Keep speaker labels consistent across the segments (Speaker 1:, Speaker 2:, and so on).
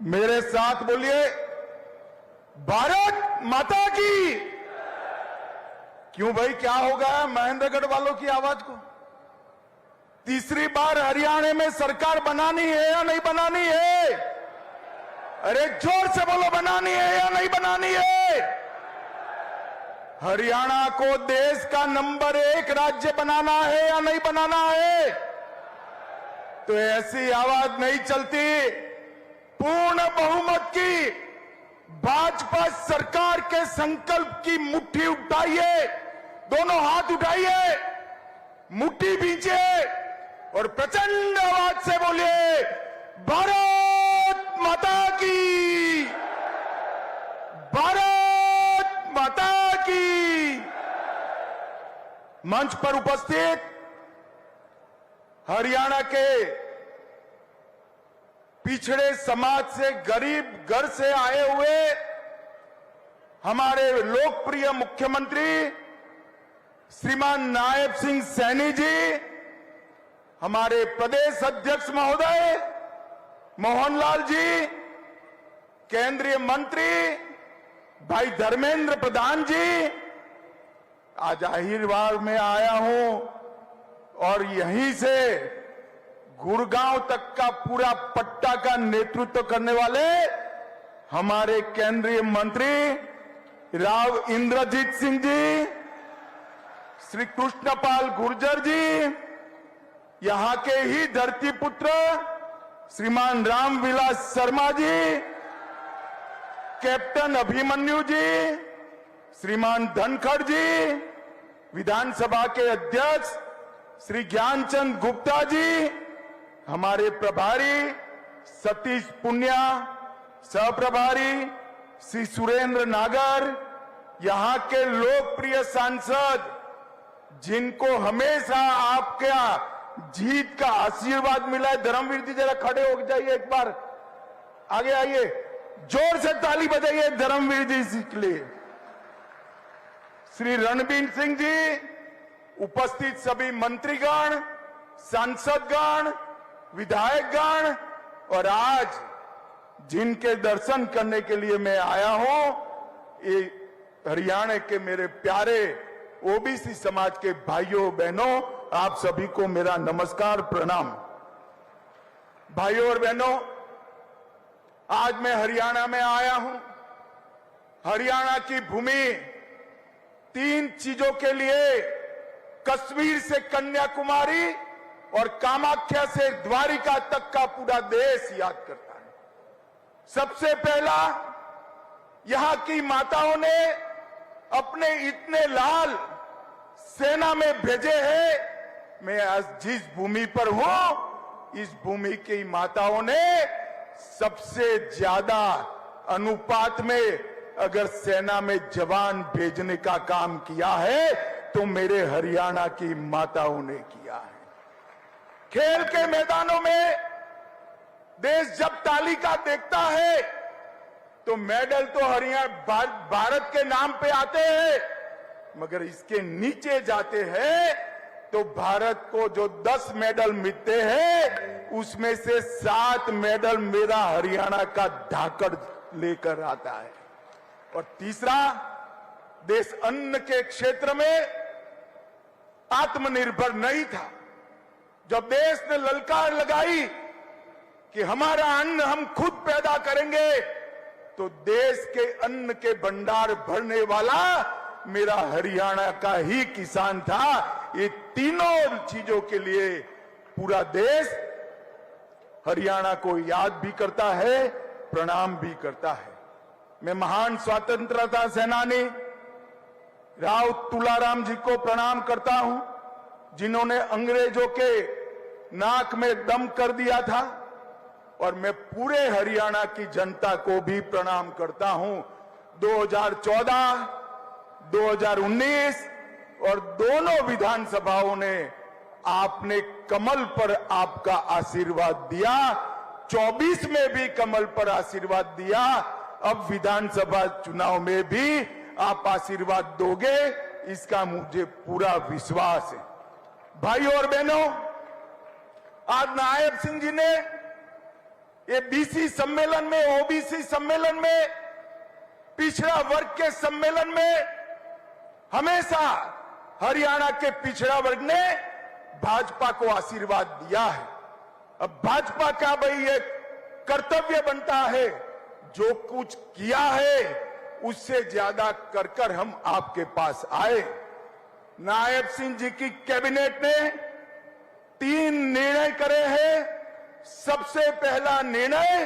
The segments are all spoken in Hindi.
Speaker 1: मेरे साथ बोलिए, भारत माता की। क्यों भाई, क्या हो गया महेंद्रगढ़ वालों की आवाज को? तीसरी बार हरियाणा में सरकार बनानी है या नहीं बनानी है? अरे जोर से बोलो, बनानी है या नहीं बनानी है? हरियाणा को देश का नंबर 1 राज्य बनाना है या नहीं बनाना है? तो ऐसी आवाज नहीं चलती। पूर्ण बहुमत की भाजपा सरकार के संकल्प की मुट्ठी उठाइए, दोनों हाथ उठाइए, मुट्ठी भींचिए और प्रचंड आवाज से बोलिए, भारत माता की, भारत माता की। मंच पर उपस्थित हरियाणा के पिछड़े समाज से, गरीब घर से आए हुए हमारे लोकप्रिय मुख्यमंत्री श्रीमान नायब सिंह सैनी जी, हमारे प्रदेश अध्यक्ष महोदय मोहनलाल जी, केंद्रीय मंत्री भाई धर्मेंद्र प्रधान जी, आज अहिरवार में आया हूं और यहीं से गुड़गांव तक का पूरा पट्टा का नेतृत्व करने वाले हमारे केंद्रीय मंत्री राव इंद्रजीत सिंह जी, श्री कृष्णपाल गुर्जर जी, यहां के ही धरती पुत्र श्रीमान रामविलास शर्मा जी, कैप्टन अभिमन्यु जी, श्रीमान धनखड़ जी, विधानसभा के अध्यक्ष श्री ज्ञानचंद गुप्ता जी, हमारे प्रभारी सतीश पुनिया, सहप्रभारी श्री सुरेंद्र नागर, यहां के लोकप्रिय सांसद जिनको हमेशा आपका जीत का आशीर्वाद मिला है। धर्मवीर जी जरा खड़े हो जाइए, एक बार आगे आइए, जोर से ताली बजाइए धर्मवीर जी के लिए। श्री रणबीर सिंह जी, उपस्थित सभी मंत्रीगण, सांसदगण, विधायकगण और आज जिनके दर्शन करने के लिए मैं आया हूं, ये हरियाणा के मेरे प्यारे ओबीसी समाज के भाइयों बहनों, आप सभी को मेरा नमस्कार, प्रणाम। भाइयों और बहनों, आज मैं हरियाणा में आया हूं। हरियाणा की भूमि 3 चीजों के लिए, कश्मीर से कन्याकुमारी और कामाख्या से द्वारिका तक का पूरा देश याद करता है। सबसे पहला, यहां की माताओं ने अपने इतने लाल सेना में भेजे हैं। मैं आज जिस भूमि पर हूं, इस भूमि की माताओं ने सबसे ज्यादा अनुपात में अगर सेना में जवान भेजने का काम किया है तो मेरे हरियाणा की माताओं ने किया है। खेल के मैदानों में देश जब तालिका देखता है तो मेडल तो हरियाणा भारत के नाम पे आते हैं, मगर इसके नीचे जाते हैं तो भारत को जो 10 मेडल मिलते हैं उसमें से 7 मेडल मेरा हरियाणा का धाकड़ लेकर आता है। और तीसरा, देश अन्न के क्षेत्र में आत्मनिर्भर नहीं था। जब देश ने ललकार लगाई कि हमारा अन्न हम खुद पैदा करेंगे, तो देश के अन्न के भंडार भरने वाला मेरा हरियाणा का ही किसान था। ये तीनों चीजों के लिए पूरा देश हरियाणा को याद भी करता है, प्रणाम भी करता है। मैं महान स्वतंत्रता सेनानी राव तुलाराम जी को प्रणाम करता हूं, जिन्होंने अंग्रेजों के नाक में दम कर दिया था। और मैं पूरे हरियाणा की जनता को भी प्रणाम करता हूं। 2014, 2019 और दोनों विधानसभाओं ने आपने कमल पर आपका आशीर्वाद दिया, 24 में भी कमल पर आशीर्वाद दिया, अब विधानसभा चुनाव में भी आप आशीर्वाद दोगे, इसका मुझे पूरा विश्वास है। भाइयों और बहनों, आज नायब सिंह जी ने ये बीसी सम्मेलन में, ओबीसी सम्मेलन में, पिछड़ा वर्ग के सम्मेलन में हमेशा हरियाणा के पिछड़ा वर्ग ने भाजपा को आशीर्वाद दिया है। अब भाजपा का भाई ये कर्तव्य बनता है, जो कुछ किया है उससे ज्यादा कर कर हम आपके पास आए। नायब सिंह जी की कैबिनेट ने 3 निर्णय करे हैं। सबसे पहला निर्णय,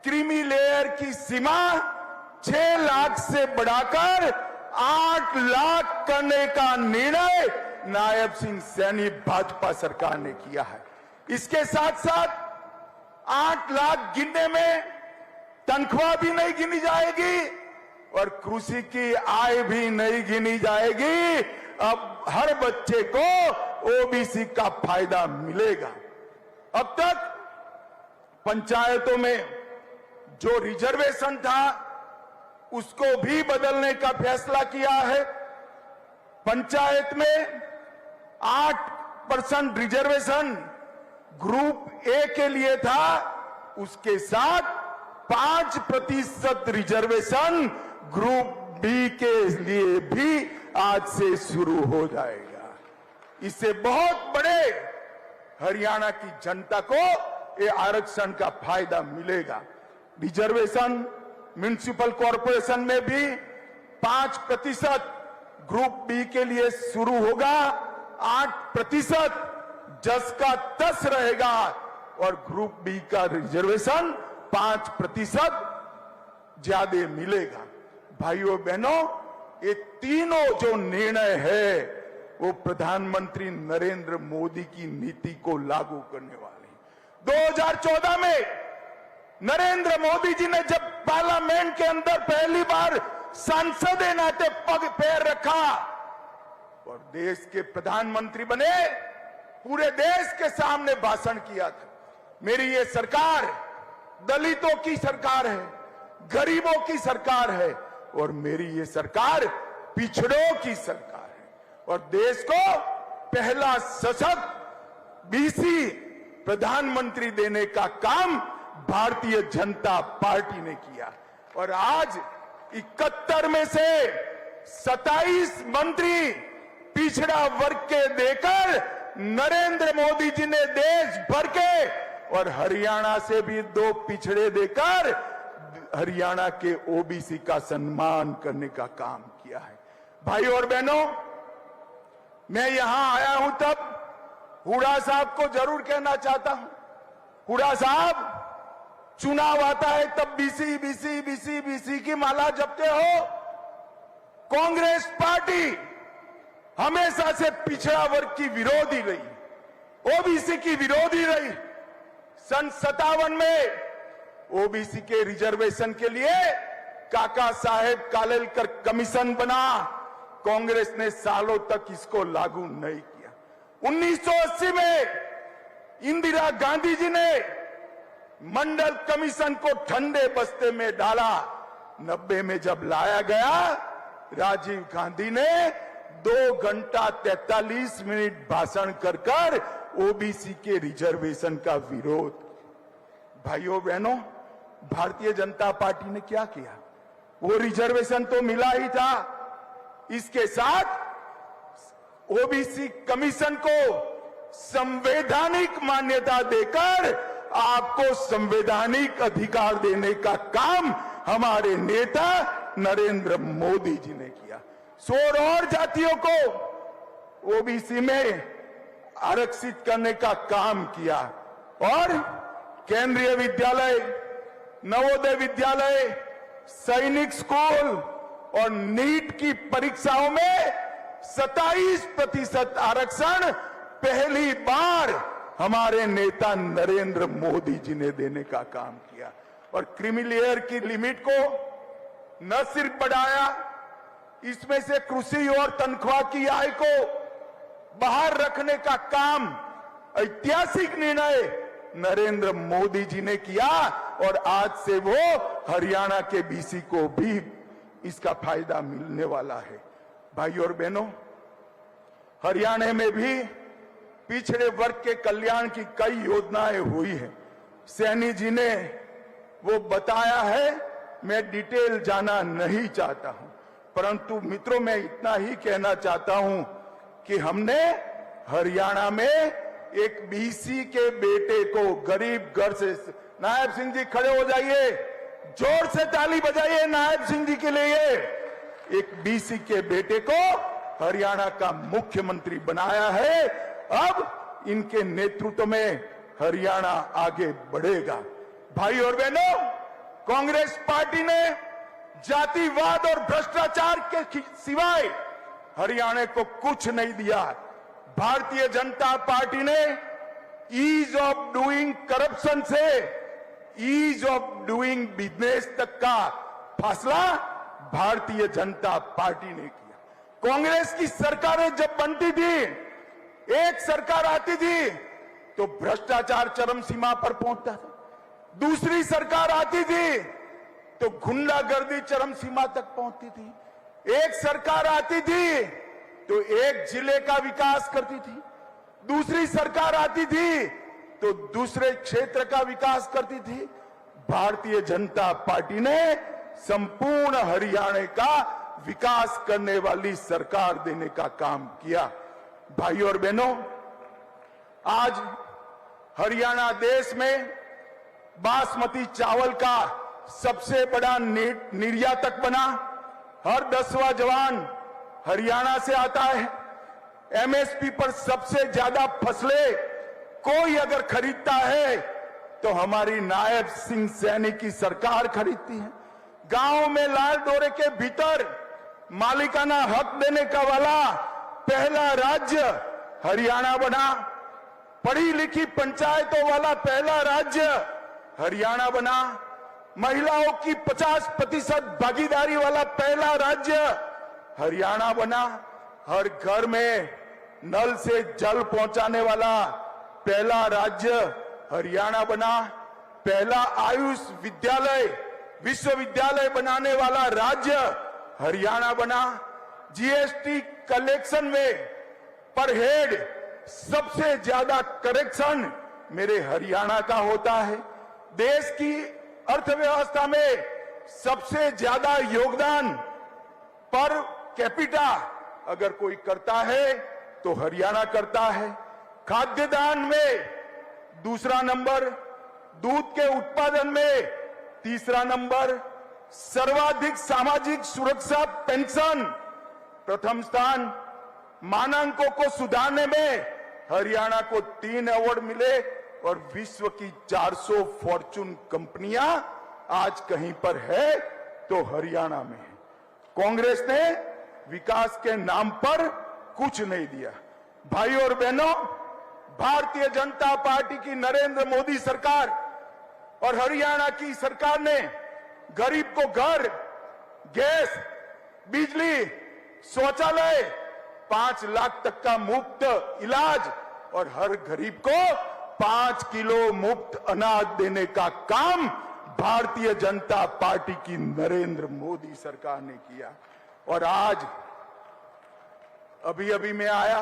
Speaker 1: क्रीमी लेयर की सीमा 6 लाख से बढ़ाकर 8 लाख करने का निर्णय नायब सिंह सैनी भाजपा सरकार ने किया है। इसके साथ साथ 8 लाख गिनने में तनख्वाह भी नहीं गिनी जाएगी और कृषि की आय भी नहीं गिनी जाएगी। अब हर बच्चे को ओबीसी का फायदा मिलेगा। अब तक पंचायतों में जो रिजर्वेशन था उसको भी बदलने का फैसला किया है। पंचायत में 8% रिजर्वेशन ग्रुप ए के लिए था, उसके साथ 5% रिजर्वेशन ग्रुप बी के लिए भी आज से शुरू हो जाएगा। इससे बहुत बड़े हरियाणा की जनता को ये आरक्षण का फायदा मिलेगा। रिजर्वेशन म्युनिसिपल कॉरपोरेशन में भी 5% ग्रुप बी के लिए शुरू होगा, 8% जस का तस रहेगा और ग्रुप बी का रिजर्वेशन 5% ज्यादा मिलेगा। भाइयों बहनों, ये तीनों जो निर्णय है वो प्रधानमंत्री नरेंद्र मोदी की नीति को लागू करने वाले हैं। 2014 में नरेंद्र मोदी जी ने जब पार्लियामेंट के अंदर पहली बार सांसद के नाते पैर रखा और देश के प्रधानमंत्री बने, पूरे देश के सामने भाषण किया था, मेरी ये सरकार दलितों की सरकार है, गरीबों की सरकार है और मेरी ये सरकार पिछड़ों की सरकार है और देश को पहला सशक्त बीसी प्रधानमंत्री देने का काम भारतीय जनता पार्टी ने किया। और आज 71 में से 27 मंत्री पिछड़ा वर्ग के देकर नरेंद्र मोदी जी ने देश भर के और हरियाणा से भी 2 पिछड़े देकर हरियाणा के ओबीसी का सम्मान करने का काम किया है। भाइयों और बहनों, मैं यहां आया हूं तब हुड्डा साहब को जरूर कहना चाहता हूं, हुड्डा साहब, चुनाव आता है तब बीसी बीसी बीसी बीसी की माला जपते हो। कांग्रेस पार्टी हमेशा से पिछड़ा वर्ग की विरोधी रही, ओबीसी की विरोधी रही। सन 57 में ओबीसी के रिजर्वेशन के लिए काका साहेब कालेलकर कमीशन बना, कांग्रेस ने सालों तक इसको लागू नहीं किया। 1980 में इंदिरा गांधी जी ने मंडल कमीशन को ठंडे बस्ते में डाला। 90 में जब लाया गया, राजीव गांधी ने 2 घंटा 43 मिनट भाषण कर ओबीसी के रिजर्वेशन का विरोध। भाइयों बहनों, भारतीय जनता पार्टी ने क्या किया? वो रिजर्वेशन तो मिला ही था, इसके साथ ओबीसी कमीशन को संवैधानिक मान्यता देकर आपको संवैधानिक अधिकार देने का काम हमारे नेता नरेंद्र मोदी जी ने किया। 16 और जातियों को ओबीसी में आरक्षित करने का काम किया और केंद्रीय विद्यालय, नवोदय विद्यालय, सैनिक स्कूल और नीट की परीक्षाओं में 27% आरक्षण पहली बार हमारे नेता नरेंद्र मोदी जी ने देने का काम किया। और क्रीमी लेयर की लिमिट को न सिर्फ बढ़ाया, इसमें से कृषि और तनख्वाह की आय को बाहर रखने का काम, ऐतिहासिक निर्णय नरेंद्र मोदी जी ने किया और आज से वो हरियाणा के बीसी को भी इसका फायदा मिलने वाला है। भाइयों और बहनों, हरियाणा में भी पिछड़े वर्ग के कल्याण की कई योजनाएं हुई हैं। सैनी जी ने वो बताया है, मैं डिटेल जाना नहीं चाहता हूं, परंतु मित्रों मैं इतना ही कहना चाहता हूं कि हमने हरियाणा में एक बीसी के बेटे को गरीब घर से, नायब सिंह जी खड़े हो जाइए, जोर से ताली बजाइए नायब सिंह जी के लिए, एक बीसी के बेटे को हरियाणा का मुख्यमंत्री बनाया है। अब इनके नेतृत्व में हरियाणा आगे बढ़ेगा। भाई और बहनों, कांग्रेस पार्टी ने जातिवाद और भ्रष्टाचार के सिवाय हरियाणा को कुछ नहीं दिया। भारतीय जनता पार्टी ने ईज ऑफ डूइंग करप्शन से ईज ऑफ डूइंग बिजनेस तक का फैसला भारतीय जनता पार्टी ने किया। कांग्रेस की सरकारें जब बनती थी, एक सरकार आती थी तो भ्रष्टाचार चरम सीमा पर पहुंचता था, दूसरी सरकार आती थी तो गुंडागर्दी चरम सीमा तक पहुंचती थी, एक सरकार आती थी तो एक जिले का विकास करती थी, दूसरी सरकार आती थी तो दूसरे क्षेत्र का विकास करती थी। भारतीय जनता पार्टी ने संपूर्ण हरियाणा का विकास करने वाली सरकार देने का काम किया। भाई और बहनों, आज हरियाणा देश में बासमती चावल का सबसे बड़ा निर्यातक बना। हर 10वां जवान हरियाणा से आता है। एमएसपी पर सबसे ज्यादा फसलें कोई अगर खरीदता है तो हमारी नायब सिंह सैनी की सरकार खरीदती है। गांव में लाल डोरे के भीतर मालिकाना हक देने का वाला पहला राज्य हरियाणा बना। पढ़ी लिखी पंचायतों वाला पहला राज्य हरियाणा बना। महिलाओं की 50% भागीदारी वाला पहला राज्य हरियाणा बना। हर घर में नल से जल पहुंचाने वाला पहला राज्य हरियाणा बना। पहला आयुष विद्यालय विश्वविद्यालय बनाने वाला राज्य हरियाणा बना। जीएसटी कलेक्शन में पर हेड सबसे ज्यादा करेक्शन मेरे हरियाणा का होता है। देश की अर्थव्यवस्था में सबसे ज्यादा योगदान पर कैपिटा अगर कोई करता है तो हरियाणा करता है। खाद्यदान में दूसरा नंबर, दूध के उत्पादन में तीसरा नंबर, सर्वाधिक सामाजिक सुरक्षा पेंशन प्रथम स्थान। मानकों को सुधारने में हरियाणा को 3 अवार्ड मिले और विश्व की 400 फॉर्चून कंपनियां आज कहीं पर है तो हरियाणा में है। कांग्रेस ने विकास के नाम पर कुछ नहीं दिया। भाई और बहनों, भारतीय जनता पार्टी की नरेंद्र मोदी सरकार और हरियाणा की सरकार ने गरीब को घर, गैस, बिजली, शौचालय, 5 लाख तक का मुफ्त इलाज और हर गरीब को 5 किलो मुफ्त अनाज देने का काम भारतीय जनता पार्टी की नरेंद्र मोदी सरकार ने किया। और आज अभी मैं आया,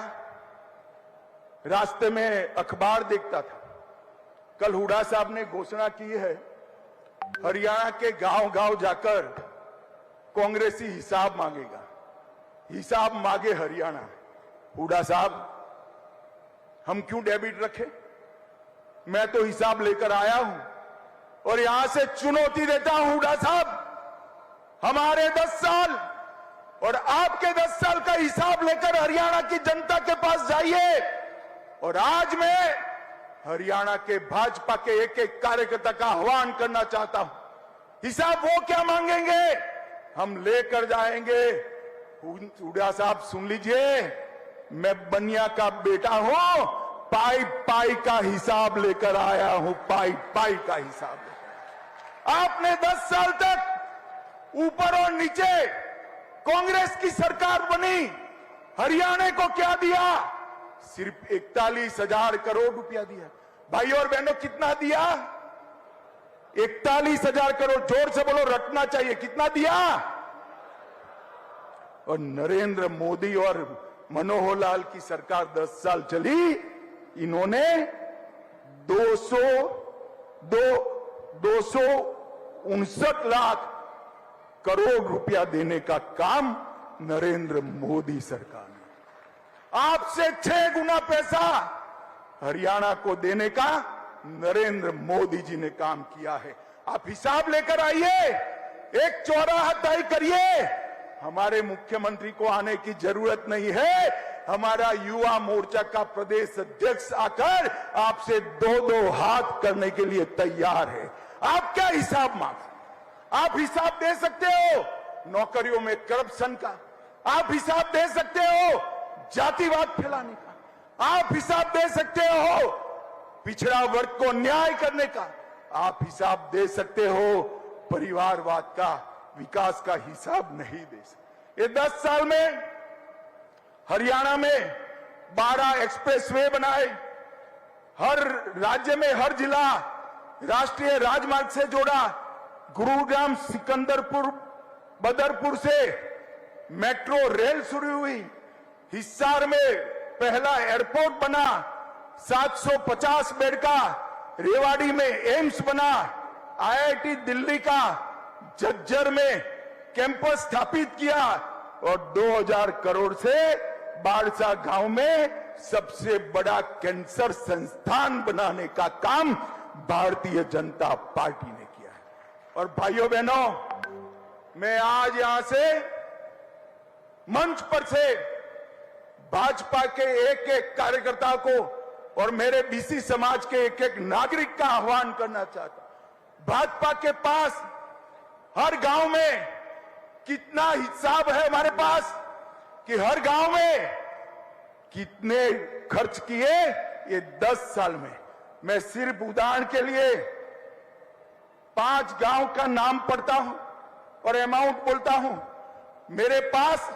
Speaker 1: रास्ते में अखबार देखता था, कल हुड्डा साहब ने घोषणा की है हरियाणा के गांव-गांव जाकर कांग्रेसी हिसाब मांगेगा। हिसाब मांगे हरियाणा। हुड्डा साहब, हम क्यों डेबिट रखें? मैं तो हिसाब लेकर आया हूं और यहां से चुनौती देता हूं हुड्डा साहब, हमारे 10 साल और आपके 10 साल का हिसाब लेकर हरियाणा की जनता के पास जाइए। और आज मैं हरियाणा के भाजपा के एक कार्यकर्ता का आह्वान करना चाहता हूं। हिसाब वो क्या मांगेंगे हम लेकर जाएंगे। हुड्डा साहब सुन लीजिए, मैं बनिया का बेटा हूं, पाई पाई का हिसाब लेकर आया हूं, पाई पाई का हिसाब। आपने 10 साल तक ऊपर और नीचे कांग्रेस की सरकार बनी, हरियाणा को क्या दिया? सिर्फ 41,000 करोड़ रुपया दिया। भाई और बहनों, कितना दिया? 41,000 करोड़। जोर से बोलो, रटना चाहिए। कितना दिया? और नरेंद्र मोदी और मनोहर लाल की सरकार 10 साल चली, इन्होंने 259 लाख करोड़ रुपया देने का काम नरेंद्र मोदी सरकार ने, आपसे 6 गुना पैसा हरियाणा को देने का नरेंद्र मोदी जी ने काम किया है। आप हिसाब लेकर आइए, एक चौराहा तय करिए। हमारे मुख्यमंत्री को आने की जरूरत नहीं है, हमारा युवा मोर्चा का प्रदेश अध्यक्ष आकर आपसे 2-2 हाथ करने के लिए तैयार है। आप क्या हिसाब मांग, आप हिसाब दे सकते हो नौकरियों में करप्शन का, आप हिसाब दे सकते हो जातिवाद फैलाने का, आप हिसाब दे सकते हो पिछड़ा वर्ग को न्याय करने का, आप हिसाब दे सकते हो परिवारवाद का, विकास का हिसाब नहीं दे सकते। ये 10 साल में हरियाणा में 12 एक्सप्रेसवे बनाए, हर राज्य में हर जिला राष्ट्रीय राजमार्ग से जोड़ा, गुरुग्राम सिकंदरपुर बदरपुर से मेट्रो रेल शुरू हुई, हिसार में पहला एयरपोर्ट बना 750 बेड का, रेवाड़ी में एम्स बना, आईआईटी दिल्ली का झज्जर में कैंपस स्थापित किया और 2000 करोड़ से बाड़सा गांव में सबसे बड़ा कैंसर संस्थान बनाने का काम भारतीय जनता पार्टी ने किया है। और भाइयों बहनों, मैं आज यहां से मंच पर से भाजपा के एक-एक कार्यकर्ता को और मेरे बीसी समाज के एक-एक नागरिक का आह्वान करना चाहता हूं। भाजपा के पास हर गांव में कितना हिसाब है हमारे पास कि हर गांव में कितने खर्च किए ये 10 साल में। मैं सिर्फ उदाहरण के लिए 5 गांव का नाम पढ़ता हूं और अमाउंट बोलता हूं। मेरे पास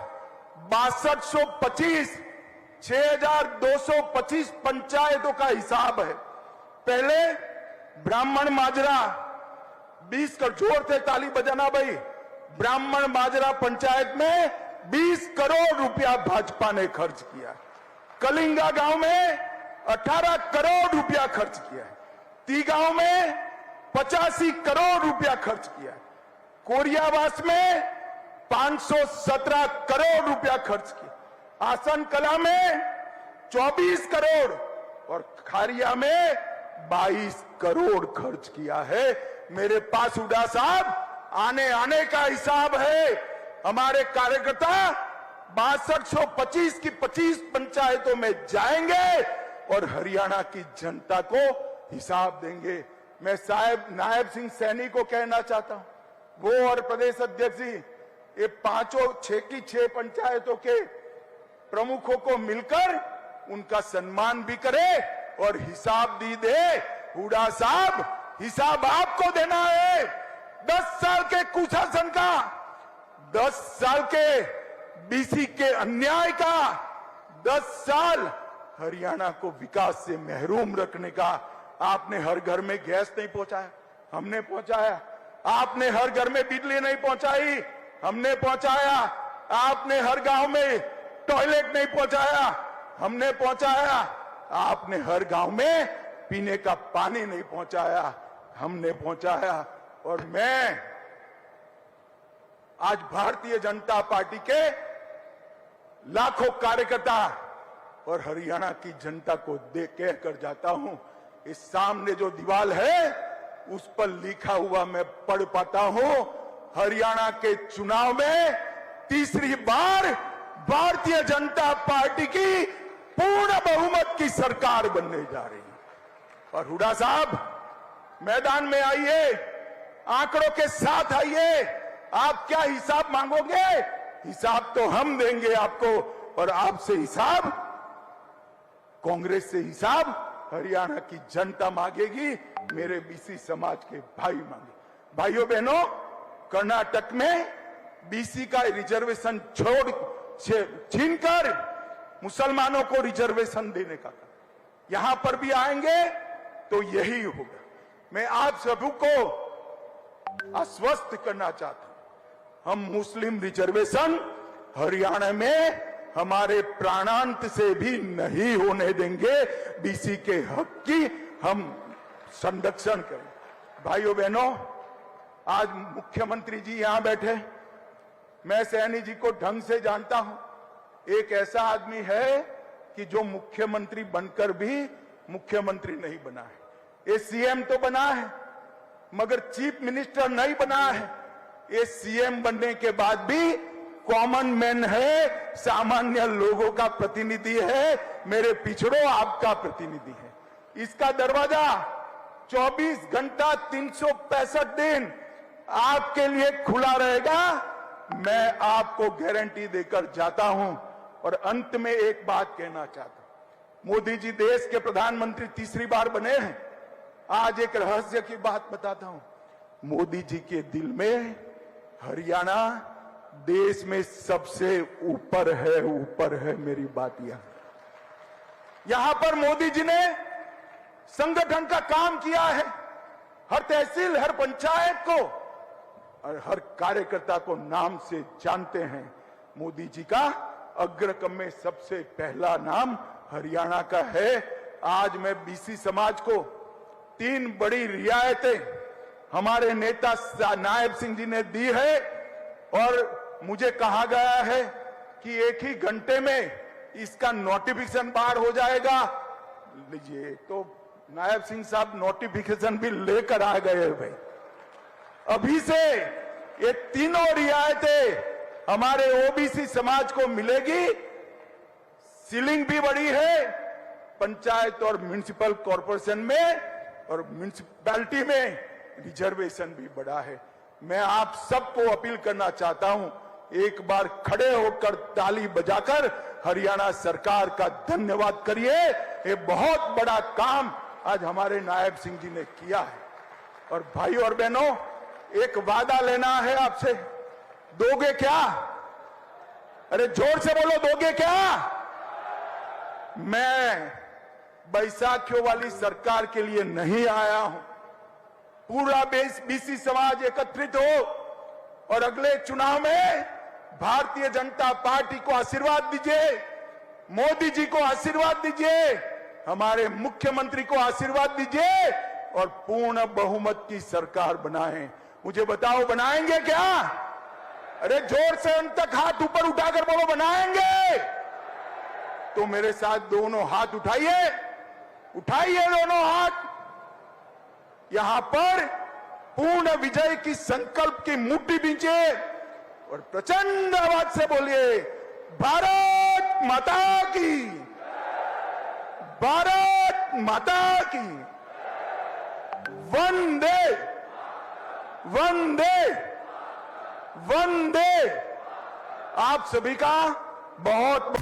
Speaker 1: 6225 6225 पंचायतों का हिसाब है। पहले ब्राह्मण माजरा 20 करोड़, जोर से ताली बजाना भाई, ब्राह्मण माजरा पंचायत में 20 करोड़ रुपया भाजपा ने खर्च किया। कलिंगा गांव में 18 करोड़ रुपया खर्च किया है। ती गांव में 85 करोड़ रुपया खर्च किया है। कोरियावास में 517 करोड़ रुपया खर्च किया। आसन कला में 24 करोड़ और खारिया में 22 करोड़ खर्च किया है। मेरे पास हुड्डा साहब आने का हिसाब है। हमारे कार्यकर्ता 6225 की 25 पंचायतों में जाएंगे और हरियाणा की जनता को हिसाब देंगे। मैं साहब नायब सिंह सैनी को कहना चाहता हूं, वो और प्रदेश अध्यक्ष जी ये 6 की 6 पंचायतों के प्रमुखों को मिलकर उनका सम्मान भी करे और हिसाब दी दे। हुड्डा साहब, हिसाब आपको देना है 10 साल के कुशासन का, 10 साल के बीसी के अन्याय का, 10 साल हरियाणा को विकास से महरूम रखने का। आपने हर घर में गैस नहीं पहुंचाया, हमने पहुंचाया। आपने हर घर में बिजली नहीं पहुंचाई, हमने पहुंचाया। आपने हर गांव में टॉयलेट नहीं पहुंचाया, हमने पहुंचाया। आपने हर गांव में पीने का पानी नहीं पहुंचाया, हमने पहुंचाया। और मैं आज भारतीय जनता पार्टी के लाखों कार्यकर्ता और हरियाणा की जनता को देख कहकर जाता हूं, इस सामने जो दीवार है उस पर लिखा हुआ मैं पढ़ पाता हूं, हरियाणा के चुनाव में तीसरी बार भारतीय जनता पार्टी की पूर्ण बहुमत की सरकार बनने जा रही है। और हुड्डा साहब, मैदान में आइए, आंकड़ों के साथ आइए। आप क्या हिसाब मांगोगे? हिसाब तो हम देंगे आपको, और आपसे हिसाब, कांग्रेस से हिसाब हरियाणा की जनता मांगेगी, मेरे बीसी समाज के भाई मांगे। भाइयों बहनों, कर्नाटक में बीसी का रिजर्वेशन छीनकर मुसलमानों को रिजर्वेशन देने का था। यहां पर भी आएंगे तो यही होगा। मैं आप सभी को आश्वस्त करना चाहता हूं, हम मुस्लिम रिजर्वेशन हरियाणा में हमारे प्राणांत से भी नहीं होने देंगे। बीसी के हक की हम संरक्षण करें। भाइयों बहनों, आज मुख्यमंत्री जी यहां बैठे, मैं सैनी जी को ढंग से जानता हूं। एक ऐसा आदमी है कि जो मुख्यमंत्री बनकर भी मुख्यमंत्री नहीं बना है। ये सीएम तो बना है मगर चीफ मिनिस्टर नहीं बना है। ये सीएम बनने के बाद भी कॉमन मैन है, सामान्य लोगों का प्रतिनिधि है, मेरे पिछड़ों आपका प्रतिनिधि है। इसका दरवाजा 24 घंटा 365 दिन आपके लिए खुला रहेगा, मैं आपको गारंटी देकर जाता हूं। और अंत में एक बात कहना चाहता हूं, मोदी जी देश के प्रधानमंत्री तीसरी बार बने हैं। आज एक रहस्य की बात बताता हूं, मोदी जी के दिल में हरियाणा देश में सबसे ऊपर है मेरी बात यहां पर मोदी जी ने संगठन का काम किया है। हर तहसील, हर पंचायत को और हर कार्यकर्ता को नाम से जानते हैं। मोदी जी का अग्रक्रम में सबसे पहला नाम हरियाणा का है। आज मैं बीसी समाज को 3 बड़ी रियायतें हमारे नेता नायब सिंह जी ने दी है और मुझे कहा गया है कि एक ही घंटे में इसका नोटिफिकेशन बाहर हो जाएगा। लीजिए, तो नायब सिंह साहब नोटिफिकेशन भी लेकर आ गए भाई। अभी से ये तीनों रियायतें हमारे ओबीसी समाज को मिलेगी। सीलिंग भी बढ़ी है पंचायत और म्युनिसिपल कॉर्पोरेशन में, और म्युनिसिपैलिटी में रिजर्वेशन भी बढ़ा है। मैं आप सबको अपील करना चाहता हूं, एक बार खड़े होकर ताली बजाकर हरियाणा सरकार का धन्यवाद करिए। ये बहुत बड़ा काम आज हमारे नायब सिंह जी ने किया है। और भाइयों और बहनों, एक वादा लेना है आपसे, दोगे क्या? अरे जोर से बोलो, दोगे क्या? मैं बैसाखियों वाली सरकार के लिए नहीं आया हूं। पूरा बीसी समाज एकत्रित हो और अगले चुनाव में भारतीय जनता पार्टी को आशीर्वाद दीजिए, मोदी जी को आशीर्वाद दीजिए, हमारे मुख्यमंत्री को आशीर्वाद दीजिए और पूर्ण बहुमत की सरकार बनाएं। मुझे बताओ, बनाएंगे क्या? अरे जोर से अंत तक हाथ ऊपर उठाकर बोलो, बनाएंगे। तो मेरे साथ दोनों हाथ उठाइए, उठाइए दोनों हाथ। यहां पर पूर्ण विजय की संकल्प की मुट्ठी बींचे और प्रचंड आवाज से बोलिए, भारत माता की, भारत माता की, वंदे वंदे वंदे। आप सभी का बहुत